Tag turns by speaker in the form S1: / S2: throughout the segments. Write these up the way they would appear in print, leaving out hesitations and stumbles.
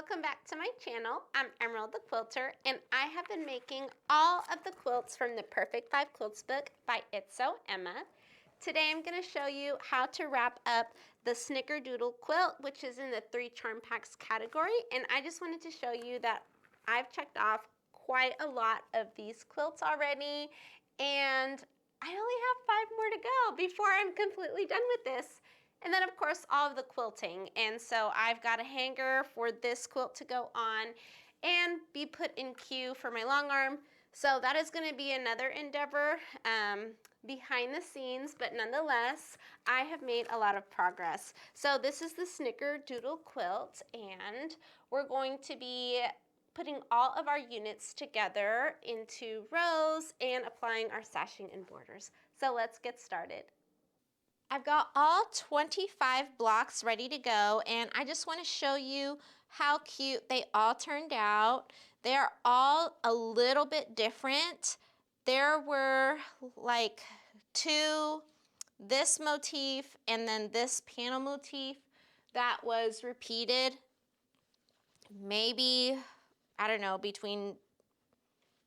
S1: welcome back to my channel. I'm Emerald the Quilter, and I have been making all of the quilts from the Perfect 5 Quilts book by Itso Emma. Today I'm going to show you how to wrap up the Snickerdoodle Quilt, which is in the 3 charm packs category, and I just wanted to show you that I've checked off quite a lot of these quilts already, and I only have 5 more to go before I'm completely done with this. And then of course all of the quilting, and so I've got a hanger for this quilt to go on and be put in queue for my long arm. So that is going to be another endeavor behind the scenes, but nonetheless I have made a lot of progress. So this is the Snickerdoodle Quilt, and we're going to be putting all of our units together into rows and applying our sashing and borders. So let's get started. I've got all 25 blocks ready to go, and I just want to show you how cute they all turned out. They're all a little bit different. There were like 2, this motif and then this panel motif that was repeated maybe, I don't know, between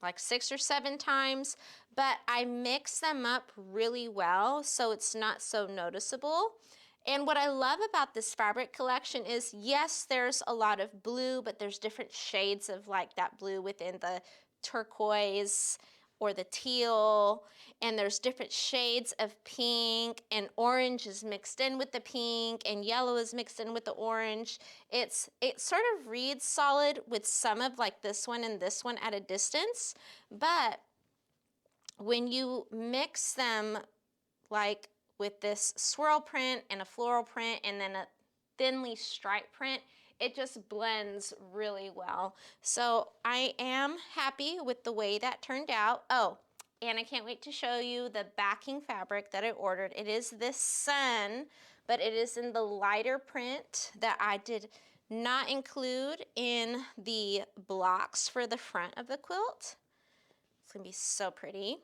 S1: like 6 or 7 times, but I mix them up really well so it's not so noticeable. And what I love about this fabric collection is, yes, there's a lot of blue, but there's different shades of like that blue within the turquoise or the teal, and there's different shades of pink, and orange is mixed in with the pink, and yellow is mixed in with the orange. It sort of reads solid with some of like this one and this one at a distance, but when you mix them like with this swirl print and a floral print and then a thinly striped print, it just blends really well. So I am happy with the way that turned out. Oh, and I can't wait to show you the backing fabric that I ordered. It is this sun, but it is in the lighter print that I did not include in the blocks for the front of the quilt. It's gonna be so pretty.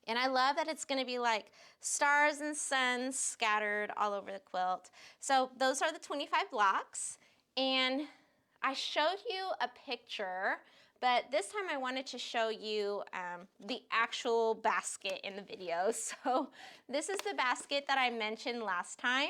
S1: And I love that it's going to be like stars and suns scattered all over the quilt. So those are the 25 blocks. And I showed you a picture, but this time I wanted to show you the actual basket in the video. So this is the basket that I mentioned last time,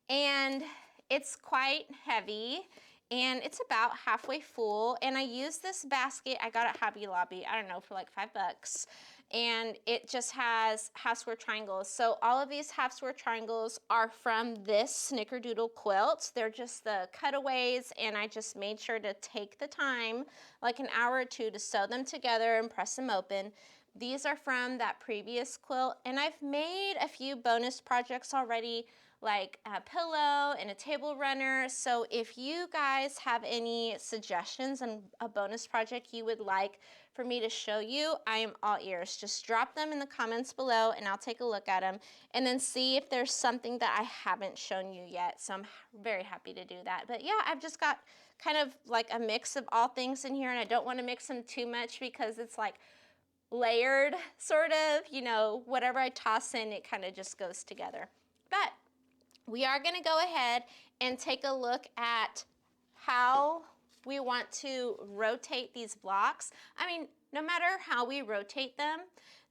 S1: and it's quite heavy. And it's about halfway full, and I use this basket I got at Hobby Lobby, I don't know, for like $5, and it just has half square triangles. So all of these half square triangles are from this Snickerdoodle quilt. They're just the cutaways, and I just made sure to take the time, like an hour or 2, to sew them together and press them open. These are from that previous quilt, and I've made a few bonus projects already, like a pillow and a table runner. So if you guys have any suggestions on a bonus project you would like for me to show you, I am all ears. Just drop them in the comments below and I'll take a look at them and then see if there's something that I haven't shown you yet. So I'm very happy to do that. But yeah, I've just got kind of like a mix of all things in here, and I don't want to mix them too much because it's like layered, sort of, you know, whatever I toss in, it kind of just goes together. But we are going to go ahead and take a look at how we want to rotate these blocks. I mean, no matter how we rotate them,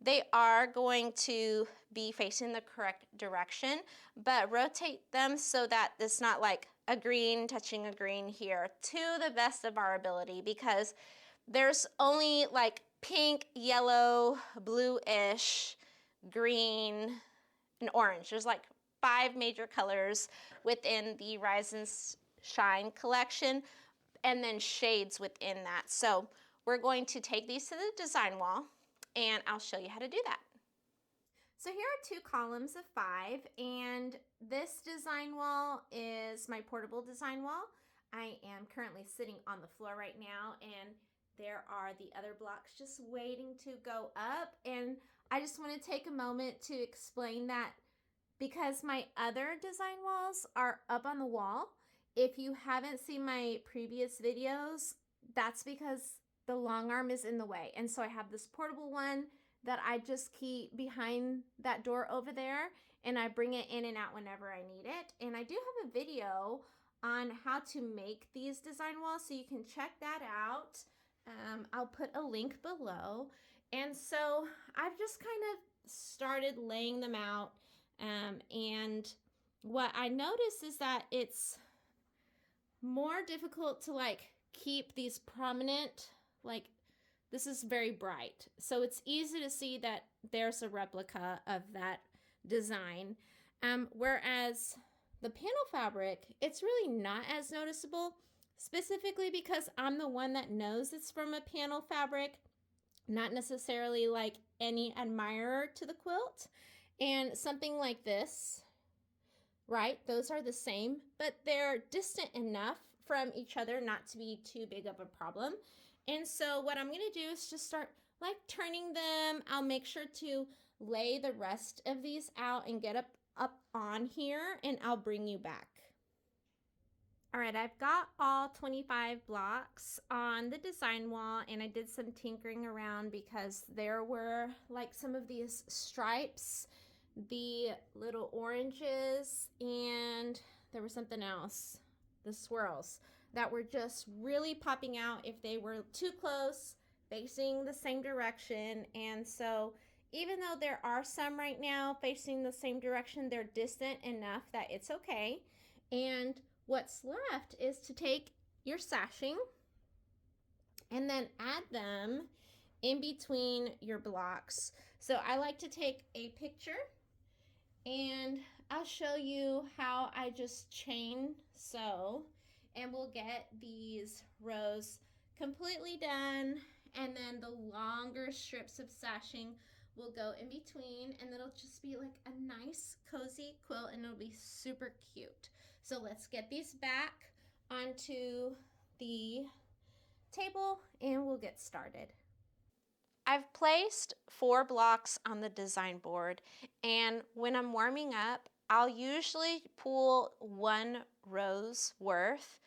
S1: they are going to be facing the correct direction, but rotate them so that it's not like a green touching a green here, to the best of our ability, because there's only like pink, yellow, blue-ish, green, and orange. There's like 5 major colors within the Rise and Shine collection, and then shades within that. So we're going to take these to the design wall, and I'll show you how to do that. So here are 2 columns of 5, and this design wall is my portable design wall. I am currently sitting on the floor right now, and there are the other blocks just waiting to go up. And I just want to take a moment to explain that because my other design walls are up on the wall. If you haven't seen my previous videos, that's because the long arm is in the way. And so I have this portable one that I just keep behind that door over there, and I bring it in and out whenever I need it. And I do have a video on how to make these design walls, so you can check that out. I'll put a link below. And so I've just kind of started laying them out, and what I notice is that it's more difficult to like keep these prominent, like this is very bright, so it's easy to see that there's a replica of that design, whereas the panel fabric, it's really not as noticeable, specifically because I'm the one that knows it's from a panel fabric, not necessarily like any admirer to the quilt. And something like this, right, those are the same, but they're distant enough from each other not to be too big of a problem. And so what I'm going to do is just start like turning them. I'll make sure to lay the rest of these out and get up on here, and I'll bring you back. All right, I've got all 25 blocks on the design wall, and I did some tinkering around because there were like some of these stripes, the little oranges, and there was something else, the swirls, that were just really popping out if they were too close, facing the same direction. And so even though there are some right now facing the same direction, they're distant enough that it's okay. And what's left is to take your sashing and then add them in between your blocks. So I like to take a picture, and I'll show you how I just chain sew, and we'll get these rows completely done, and then the longer strips of sashing will go in between, and it'll just be like a nice cozy quilt, and it'll be super cute. So let's get these back onto the table and we'll get started. I've placed 4 blocks on the design board, and when I'm warming up, I'll usually pull 1 row's worth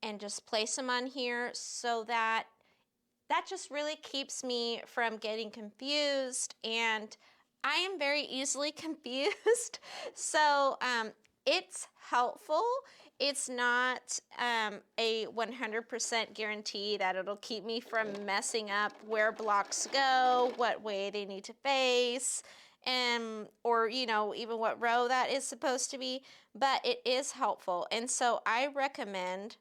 S1: and just place them on here, so that just really keeps me from getting confused, and I am very easily confused. So it's helpful. It's not a 100% guarantee that it'll keep me from messing up where blocks go, what way they need to face, or you know, even what row that is supposed to be, but it is helpful. And so I recommend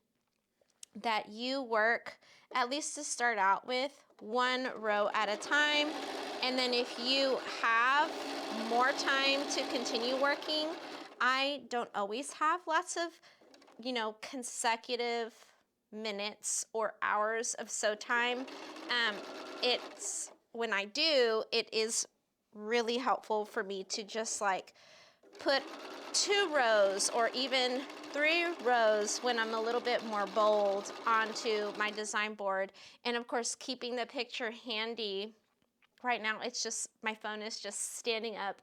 S1: that you work, at least to start out with, 1 row at a time. And then if you have more time to continue working, I don't always have lots of, you know, consecutive minutes or hours of sew time. It's, when I do, it is really helpful for me to just like put 2 rows or even 3 rows when I'm a little bit more bold onto my design board. And of course, keeping the picture handy. Right now, it's just, my phone is just standing up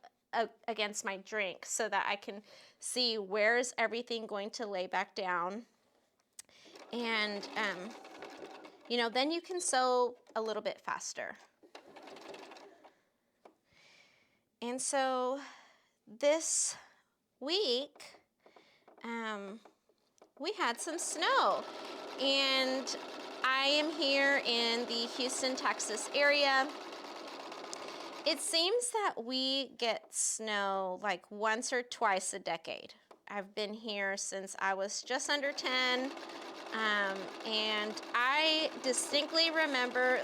S1: against my drink so that I can see where's everything going to lay back down. And, you know, then you can sew a little bit faster. And so this week, we had some snow, and I am here in the Houston, Texas area. It seems that we get snow like once or twice a decade. I've been here since I was just under 10, and I distinctly remember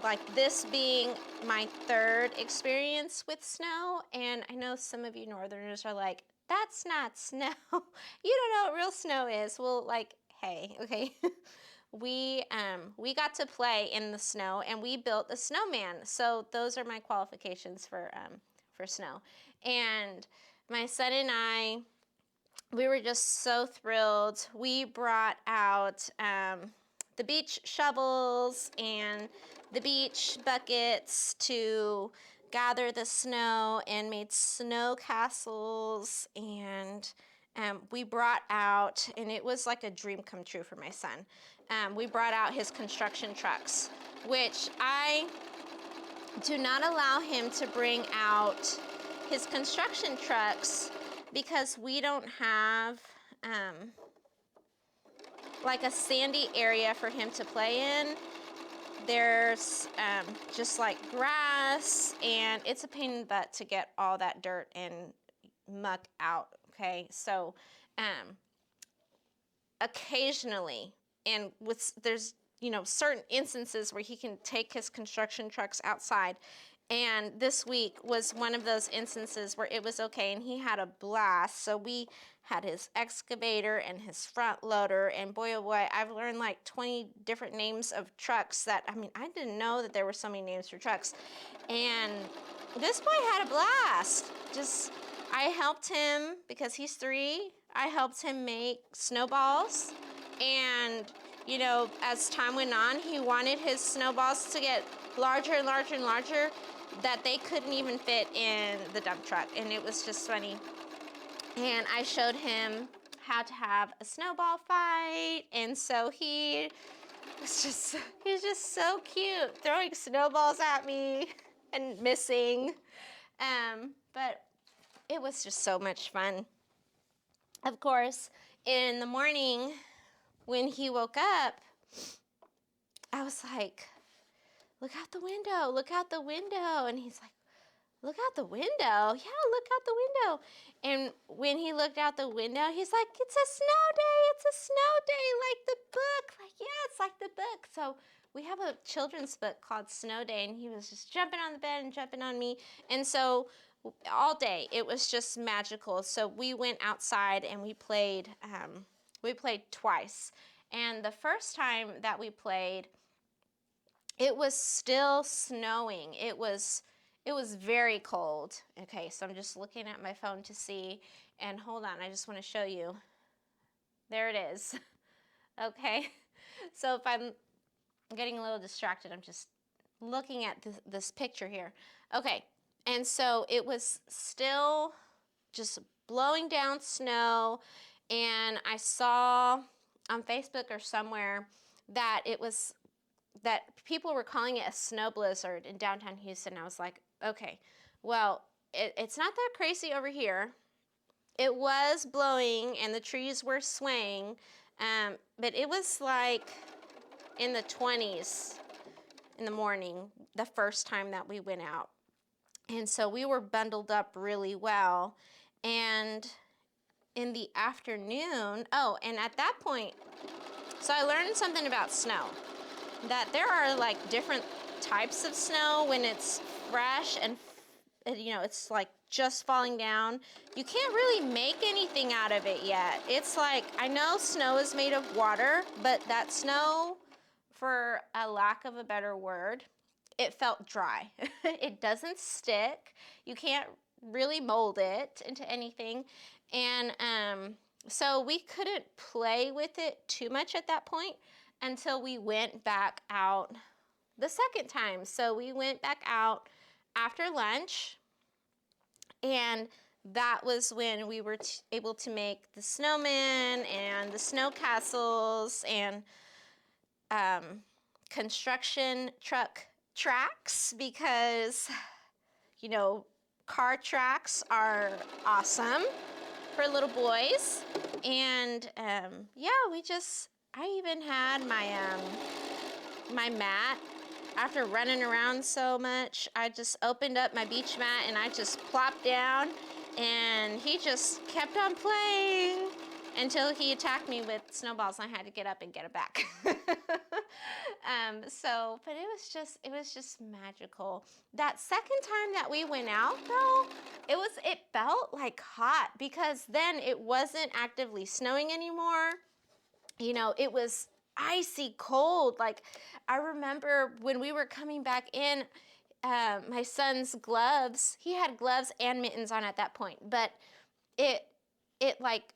S1: like this being my 3rd experience with snow. And I know some of you northerners are like, that's not snow. You don't know what real snow is. Well, like, hey, okay. We got to play in the snow, and we built a snowman. So those are my qualifications for snow. And my son and I, we were just so thrilled. We brought out the beach shovels and the beach buckets to gather the snow, and made snow castles. And we brought out, and it was like a dream come true for my son. We brought out his construction trucks, which I do not allow him to bring out his construction trucks because we don't have like a sandy area for him to play in. There's just like grass, and it's a pain in the butt to get all that dirt and muck out, okay? So occasionally, and there's, you know, certain instances where he can take his construction trucks outside, and this week was one of those instances where it was okay, and he had a blast. So we had his excavator and his front loader, and boy oh boy, I've learned like 20 different names of trucks that, I mean, I didn't know that there were so many names for trucks. And this boy had a blast. Just, I helped him, because he's 3, I helped him make snowballs, and you know, as time went on, he wanted his snowballs to get larger and larger and larger, that they couldn't even fit in the dump truck, and it was just funny. And I showed him how to have a snowball fight, and so he's just so cute, throwing snowballs at me and missing. But it was just so much fun. Of course, in the morning when he woke up, I was like, look out the window, look out the window. And he's like, look out the window? Yeah, look out the window. And when he looked out the window, he's like, it's a snow day, it's a snow day, like the book. Like, yeah, it's like the book. So we have a children's book called Snow Day, and he was just jumping on the bed and jumping on me. And so all day, it was just magical. So we went outside and we played twice. And the first time that we played, it was still snowing. It was very cold. Okay, so I'm just looking at my phone to see, and hold on, I just want to show you. There it is. Okay, so if I'm getting a little distracted, I'm just looking at this picture here. Okay, and so it was still just blowing down snow, and I saw on Facebook or somewhere that that people were calling it a snow blizzard in downtown Houston. I was like, okay, well, it's not that crazy over here. It was blowing and the trees were swaying, but it was like in the 20s in the morning the first time that we went out. And so we were bundled up really well. And in the afternoon, oh, and at that point, so I learned something about snow, that there are like different types of snow. When it's fresh and, you know, it's like just falling down, you can't really make anything out of it yet. It's like, I know snow is made of water, but that snow, for a lack of a better word, it felt dry. It doesn't stick. You can't really mold it into anything. And so we couldn't play with it too much at that point until we went back out the second time. So we went back out after lunch, and that was when we were able to make the snowmen and the snow castles and construction truck tracks, because, you know, car tracks are awesome for little boys. And yeah, I even had my mat. After running around so much, I just opened up my beach mat and I just plopped down, and he just kept on playing until he attacked me with snowballs, and I had to get up and get it back. But it was just magical. That second time that we went out, though, it felt like hot, because then it wasn't actively snowing anymore. You know, it was icy cold. Like, I remember when we were coming back in, my son's gloves, he had gloves and mittens on at that point, but it like,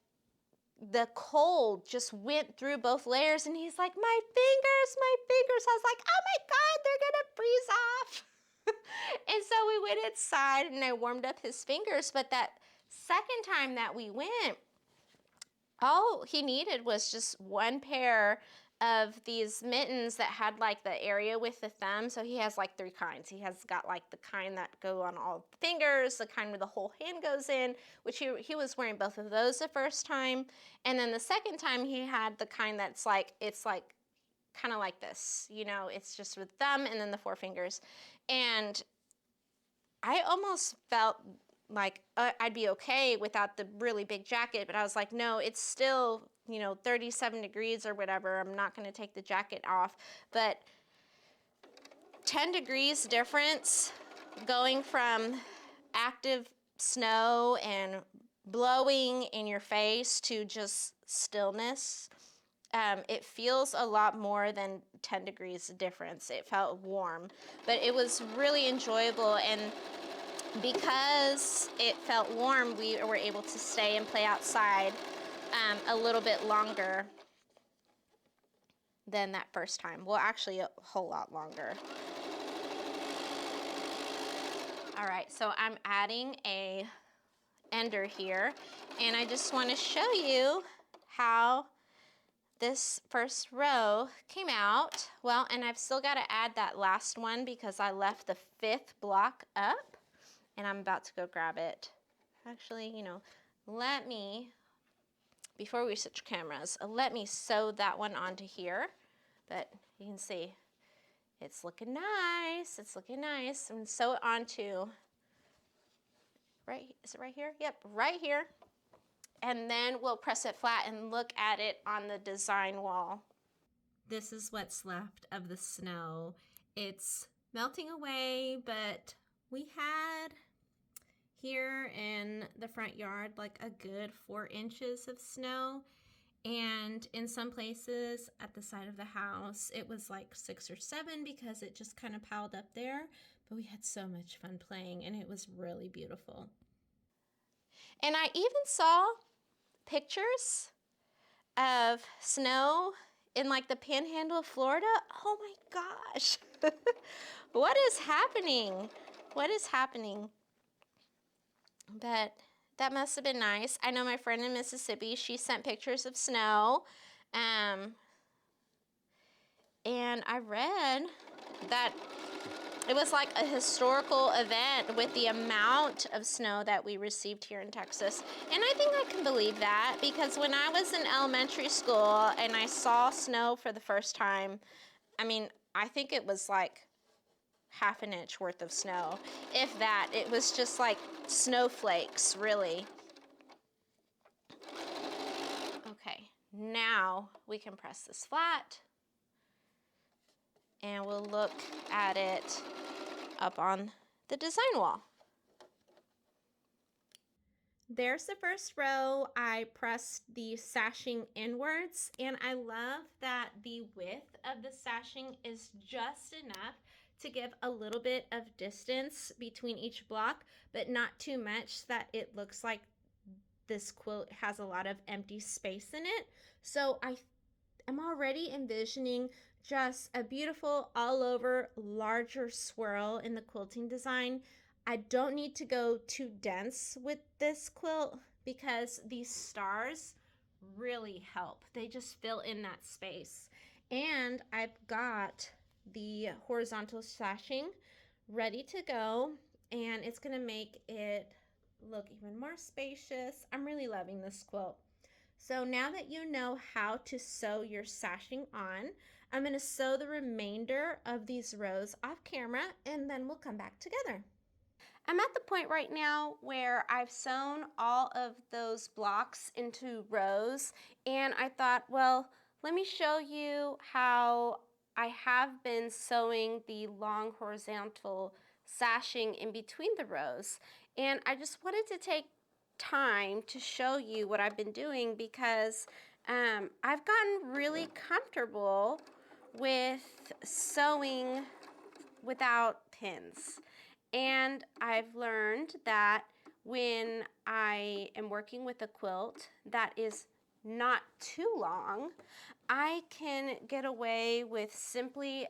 S1: the cold just went through both layers, and he's like, my fingers. I was like, oh my God, they're gonna freeze off. And so we went inside and I warmed up his fingers. But that second time that we went, all he needed was just one pair of these mittens that had like the area with the thumb. So he has like 3 kinds. He has got like the kind that go on all the fingers, the kind where the whole hand goes in, which he was wearing both of those the first time. And then the second time he had the kind that's like, it's like kind of like this, you know, it's just with thumb and then the 4 fingers. And I almost felt like I'd be okay without the really big jacket, but I was like, no, it's still, you know, 37 degrees or whatever. I'm not going to take the jacket off. But 10 degrees difference going from active snow and blowing in your face to just stillness. It feels a lot more than 10 degrees difference. It felt warm, but it was really enjoyable. And because it felt warm, we were able to stay and play outside a little bit longer than that first time. Well, actually a whole lot longer. All right, so I'm adding a ender here, and I just want to show you how this first row came out. Well, and I've still got to add that last one because I left the 5th block up, and I'm about to go grab it. Actually, you know, let me, before we switch cameras, let me sew that one onto here. But you can see it's looking nice. It's looking nice. And sew it onto, right, is it right here? Yep, right here. And then we'll press it flat and look at it on the design wall. This is what's left of the snow. It's melting away, but we had here in the front yard like a good 4 inches of snow, and in some places at the side of the house it was like 6 or 7 because it just kind of piled up there. But we had so much fun playing, and it was really beautiful. And I even saw pictures of snow in like the panhandle of Florida. Oh my gosh. What is happening? What is happening? But that must have been nice. I know my friend in Mississippi, she sent pictures of snow. And I read that it was like a historical event with the amount of snow that we received here in Texas. And I think I can believe that, because when I was in elementary school and I saw snow for the first time, I mean, I think it was like half an inch worth of snow. If that, it was just like snowflakes, really. Okay, now we can press this flat and we'll look at it up on the design wall. There's the first row. I pressed the sashing inwards, and I love that the width of the sashing is just enough to give a little bit of distance between each block, but not too much that it looks like this quilt has a lot of empty space in it. So I am already envisioning just a beautiful all over larger swirl in the quilting design. I don't need to go too dense with this quilt because these stars really help. They just fill in that space. And I've got the horizontal sashing ready to go, and it's going to make it look even more spacious. I'm really loving this quilt. So now that you know how to sew your sashing on, I'm going to sew the remainder of these rows off camera, and then we'll come back together. I'm at the point right now where I've sewn all of those blocks into rows, and I thought, well, let me show you how I have been sewing the long horizontal sashing in between the rows. And I just wanted to take time to show you what I've been doing, because I've gotten really comfortable with sewing without pins. And I've learned that when I am working with a quilt that is not too long, I can get away with simply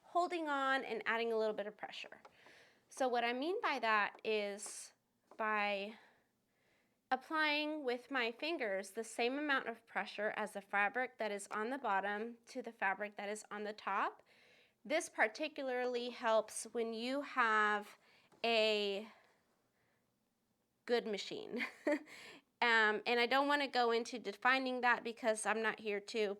S1: holding on and adding a little bit of pressure. So what I mean by that is by applying with my fingers the same amount of pressure as the fabric that is on the bottom to the fabric that is on the top. This particularly helps when you have a good machine. And I don't want to go into defining that because I'm not here to,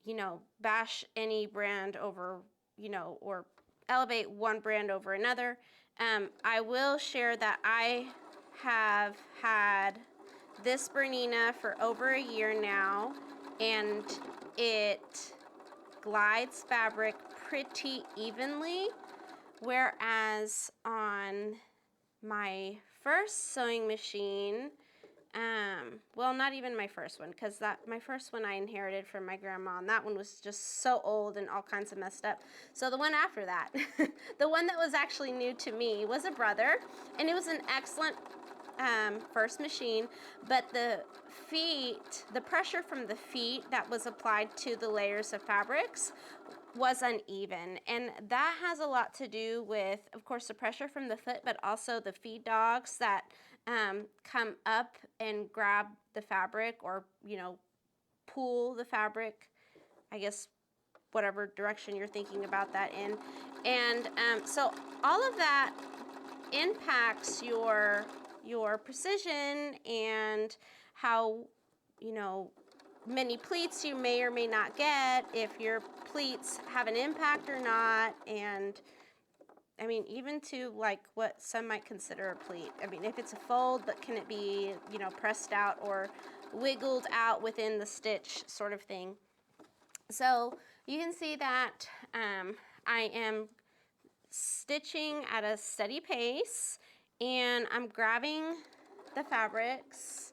S1: you know, bash any brand over, you know, or elevate one brand over another. I will share that I have had this Bernina for over a year now, and it glides fabric pretty evenly, whereas on my first sewing machine, well, not even my first one, because my first one I inherited from my grandma, and that one was just so old and all kinds of messed up. So the one after that, the one that was actually new to me, was a brother, and it was an excellent first machine, but the pressure from the feet that was applied to the layers of fabrics was uneven, and that has a lot to do with, of course, the pressure from the foot, but also the feed dogs that come up and grab the fabric, or, you know, pull the fabric, I guess, whatever direction you're thinking about that in. And so all of that impacts your precision and how, you know, many pleats you may or may not get, if your pleats have an impact or not. And I mean, even to like what some might consider a pleat. I mean, if it's a fold, but can it be, you know, pressed out or wiggled out within the stitch sort of thing. So you can see that I am stitching at a steady pace, and I'm grabbing the fabrics.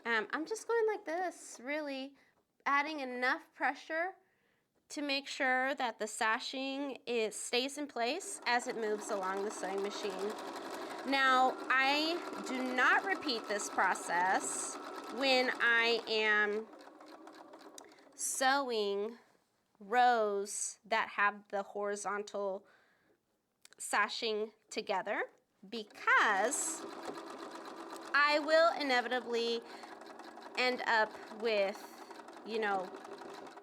S1: I'm just going like this, really adding enough pressure to make sure that the sashing stays in place as it moves along the sewing machine. Now, I do not repeat this process when I am sewing rows that have the horizontal sashing together, because I will inevitably end up with, you know,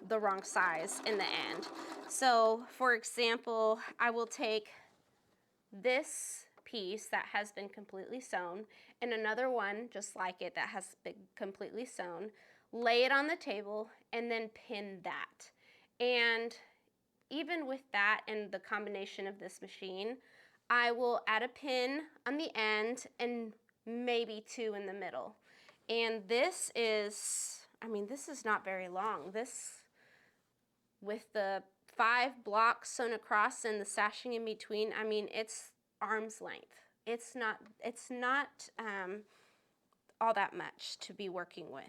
S1: the wrong size in the end. So, for example, I will take this piece that has been completely sewn and another one just like it that has been completely sewn, lay it on the table, and then pin that. And even with that and the combination of this machine, I will add a pin on the end and maybe two in the middle. And this is, I mean, this is not very long. This, with the 5 blocks sewn across and the sashing in between, I mean, it's arm's length. It's not all that much to be working with.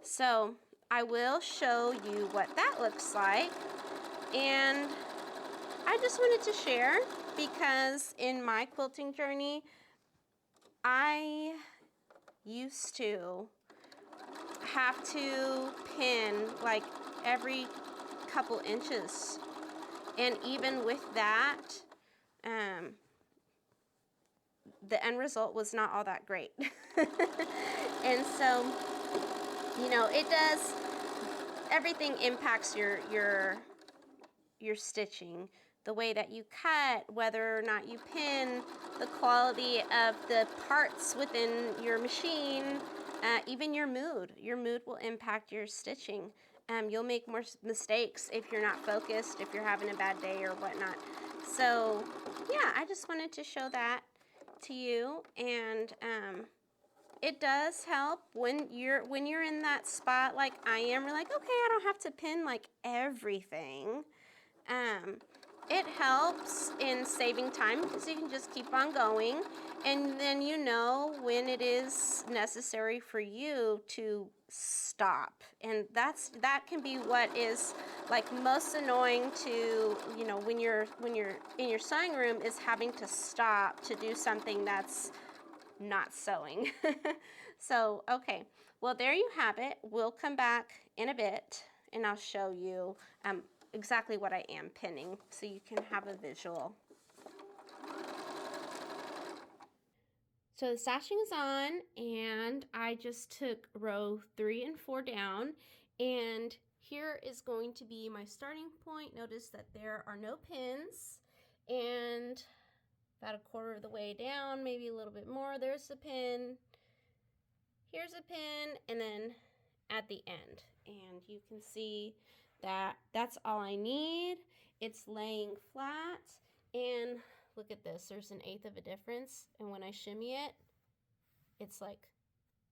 S1: So I will show you what that looks like. And I just wanted to share, because in my quilting journey, I used to have to pin like every couple inches, and even with that, the end result was not all that great. And so, you know, it does, everything impacts your stitching, the way that you cut, whether or not you pin, the quality of the parts within your machine, even your mood. Your mood will impact your stitching. You'll make more mistakes if you're not focused, if you're having a bad day or whatnot. So yeah, I just wanted to show that to you. And it does help when you're in that spot like I am. We're like, okay, I don't have to pin like everything. It helps in saving time, because you can just keep on going, and then you know when it is necessary for you to stop. And that can be what is like most annoying to, you know, when you're in your sewing room, is having to stop to do something that's not sewing. So, okay, well, there you have it. We'll come back in a bit and I'll show you exactly what I am pinning, so you can have a visual. So the sashing is on, and I just took row 3 and 4 down, and here is going to be my starting point. Notice that there are no pins, and about a quarter of the way down, maybe a little bit more, there's a pin, here's a pin, and then at the end. And you can see that that's all I need. It's laying flat, and look at this, there's an eighth of a difference, and when I shimmy it, it's like,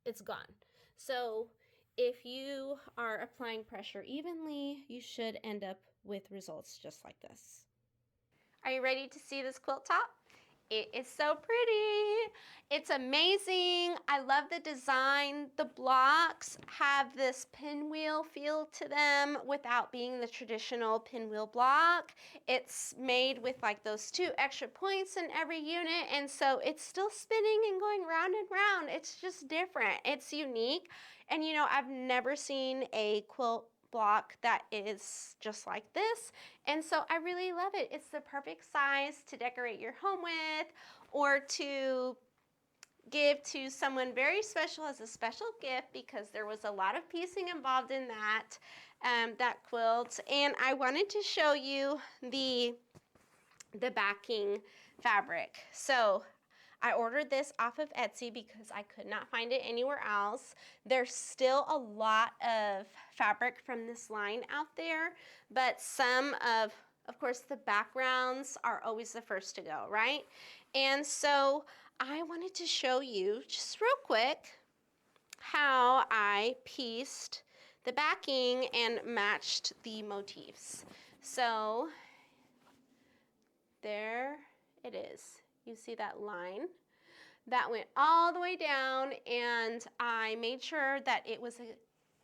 S1: it's gone. So if you are applying pressure evenly, you should end up with results just like this. Are you ready to see this quilt top? It is so pretty. It's amazing. I love the design. The blocks have this pinwheel feel to them without being the traditional pinwheel block. It's made with like those 2 extra points in every unit, and so it's still spinning and going round and round. It's just different. It's unique. And you know, I've never seen a quilt block that is just like this, and so I really love it. It's the perfect size to decorate your home with, or to give to someone very special as a special gift, because there was a lot of piecing involved in that quilt. And I wanted to show you the backing fabric. So I ordered this off of Etsy because I could not find it anywhere else. There's still a lot of fabric from this line out there, but some of course, the backgrounds are always the first to go, right? And so I wanted to show you just real quick how I pieced the backing and matched the motifs. So there it is. You see that line? That went all the way down, and I made sure that it was an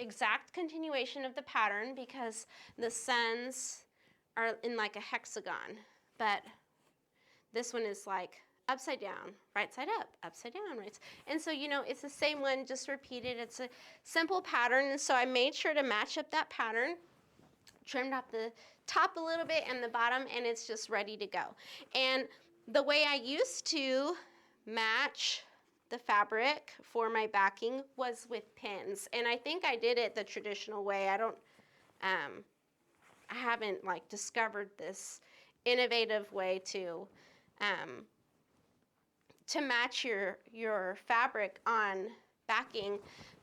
S1: exact continuation of the pattern because the suns are in like a hexagon, but this one is like upside down, right side up, upside down, right. And so, you know, it's the same one, just repeated. It's a simple pattern, and so I made sure to match up that pattern, trimmed off the top a little bit and the bottom, and it's just ready to go. And the way I used to match the fabric for my backing was with pins, and I think I did it the traditional way. I haven't like discovered this innovative way to match your fabric on backing,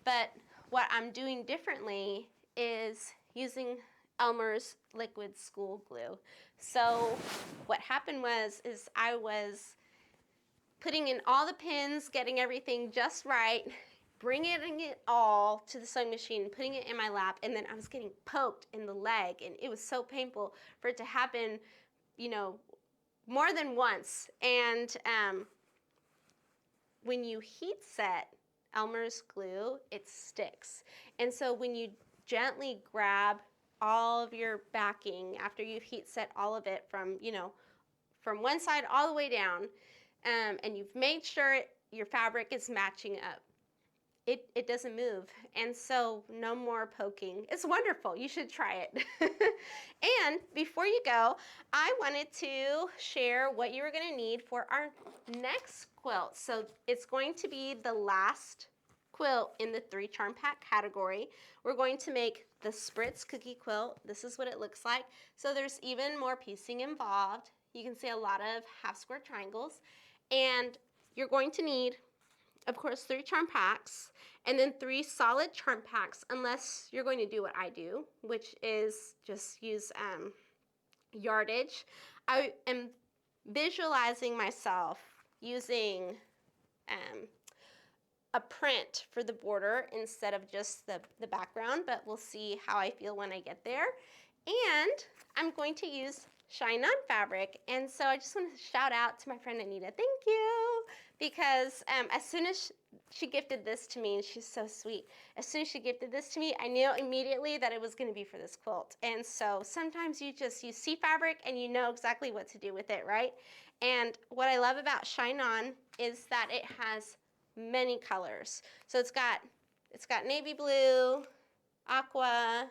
S1: but what I'm doing differently is using Elmer's liquid school glue. So what happened is I was putting in all the pins, getting everything just right, bringing it all to the sewing machine, putting it in my lap, and then I was getting poked in the leg, and it was so painful for it to happen, you know, more than once. And when you heat set Elmer's glue, it sticks. And so when you gently grab all of your backing after you've heat set all of it from, you know, from one side all the way down, and you've made sure your fabric is matching up, it doesn't move. And so no more poking. It's wonderful. You should try it. And before you go, I wanted to share what you are going to need for our next quilt. So it's going to be the last quilt in the 3 charm pack category. We're going to make the Spritz cookie quilt. This is what it looks like. So there's even more piecing involved. You can see a lot of half square triangles, and you're going to need, of course, 3 charm packs, and then 3 solid charm packs, unless you're going to do what I do, which is just use yardage. I am visualizing myself using a print for the border instead of just the background, but we'll see how I feel when I get there. And I'm going to use Shine On fabric, and so I just want to shout out to my friend Anita, thank you, because as soon as she gifted this to me, and she's so sweet, as soon as she gifted this to me, I knew immediately that it was going to be for this quilt. And so sometimes you see fabric and you know exactly what to do with it, right? And what I love about Shine On is that it has many colors. So it's got navy blue, aqua,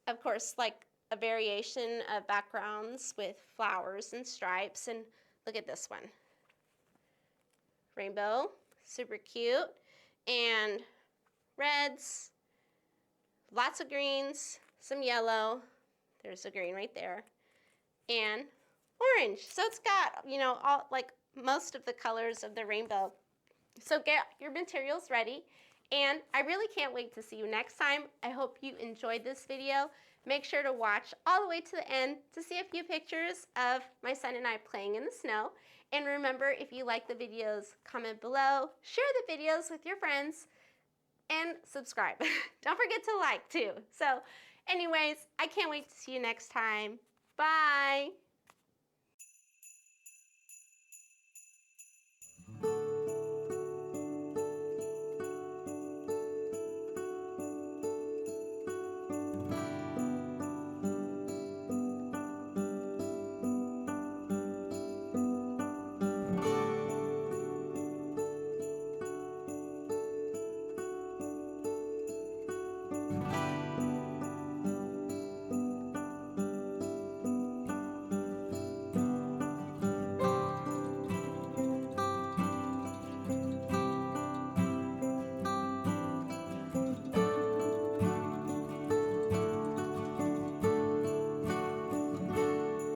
S1: of course, like a variation of backgrounds with flowers and stripes. And look at this one. rainbow, super cute, and reds, lots of greens, some yellow, there's a green right there, and orange. So it's got, you know, all like most of the colors of the rainbow. So get your materials ready, and I really can't wait to see you next time. I hope you enjoyed this video. Make sure to watch all the way to the end to see a few pictures of my son and I playing in the snow. And remember, if you like the videos, comment below, share the videos with your friends, and subscribe. Don't forget to like too. So anyways, I can't wait to see you next time. Bye.